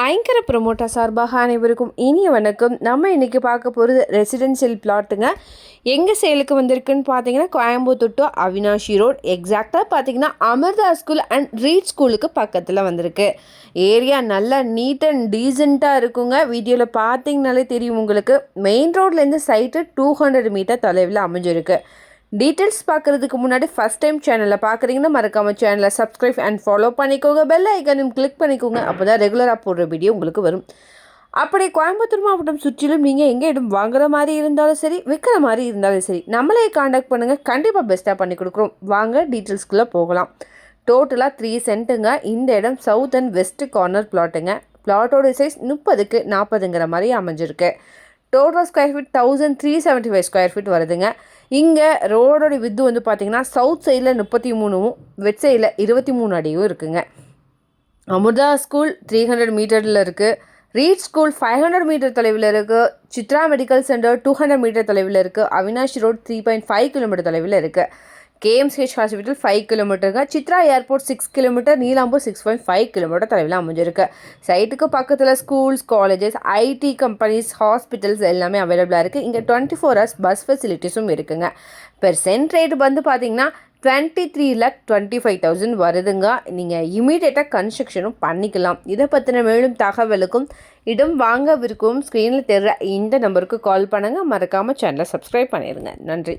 ஐங்கர promoter சார்பாக அனைவருக்கும் இனிய வணக்கம். நம்ம இன்றைக்கி பார்க்க போகிறது ரெசிடென்ஷியல் பிளாட்டுங்க. எங்கே சேலுக்கு வந்திருக்குன்னு பார்த்தீங்கன்னா கோயம்புத்தூர் டு அவினாஷி ரோட், எக்ஸாக்டாக பார்த்தீங்கன்னா அமிர்தா ஸ்கூல் அண்ட் ரீட் ஸ்கூலுக்கு பக்கத்தில் வந்திருக்கு. ஏரியா நல்லா நீட் அண்ட் டீசெண்டாக இருக்குங்க. வீடியோவில் பார்த்தீங்கனாலே தெரியும் உங்களுக்கு. மெயின் ரோட்லேருந்து சைட்டு 200 மீட்டர் தொலைவில் அமைஞ்சிருக்கு. டீட்டெயில்ஸ் பார்க்குறதுக்கு முன்னாடி ஃபஸ்ட் டைம் சேனலில் பார்க்குறீங்கன்னா மறக்காமல் சேனலை சப்ஸ்கிரைப் அண்ட் ஃபாலோ பண்ணிக்கோங்க. பெல் ஐக்கனையும் கிளிக் பண்ணிக்கோங்க. அப்போ தான் ரெகுலராக போடுற வீடியோ உங்களுக்கு வரும். அப்படி கோயம்புத்தூர் மாவட்டம் சுற்றிலும் நீங்கள் எங்கே இடம் வாங்குற மாதிரி இருந்தாலும் சரி, விற்கிற மாதிரி இருந்தாலும் சரி, நம்மளே காண்டாக்ட் பண்ணுங்கள். கண்டிப்பாக பெஸ்ட்டாக பண்ணி கொடுக்குறோம். வாங்க டீட்டெயில்ஸ்குள்ளே போகலாம். டோட்டலாக 3 சென்ட்டுங்க. இந்த இடம் சவுத் அண்ட் வெஸ்ட் கார்னர் பிளாட்டுங்க. பிளாட்டோட சைஸ் 30க்கு 40ங்கிற மாதிரி அமைஞ்சிருக்கு. Total square feet 1375 square feet வருதுங்க. இங்கே ரோடோட வித்து வந்து பார்த்திங்கன்னா சவுத் சைடில் 33வும் வெஸ்ட் சைடில் 23 அடியும் இருக்குங்க. அமிர்தா ஸ்கூல் 300 மீட்டரில் இருக்குது. ரீட் ஸ்கூல் 500 மீட்டர் தொலைவில் இருக்குது. சித்ரா மெடிக்கல் சென்டர் 200 மீட்டர் தொலைவில் இருக்குது. அவினாஷி ரோட் 3.5 கிலோமீட்டர் தொலைவில் இருக்குது. கேஎம்சிஹெச் ஹாஸ்பிட்டல் 5 கிலோமீட்டருங்க. Chitra airport 6 kilometre. Neelambur 6.5 kilometre தொலைவில் அமைஞ்சிருக்கு. சைட்டுக்கு பக்கத்தில் schools, colleges, IT companies, hospitals எல்லாமே அவைலபிளாக இருக்குது. இங்கே 24 ஹவர்ஸ் பஸ் ஃபெசிலிட்டிஸும் இருக்குங்க. பெர் சென்ட் ரேட் வந்து பார்த்திங்கன்னா 23,25,000 வருதுங்க. நீங்கள் இமீடியட்டாக கன்ஸ்ட்ரக்ஷனும் பண்ணிக்கலாம். இதை பற்றின மேலும் தகவலுக்கும் இடம் வாங்க விருக்கும் ஸ்க்ரீனில் தெரிகிற இந்த நம்பருக்கு கால் பண்ணுங்கள். மறக்காமல் சேனலை சப்ஸ்கிரைப் பண்ணிடுங்க. நன்றி.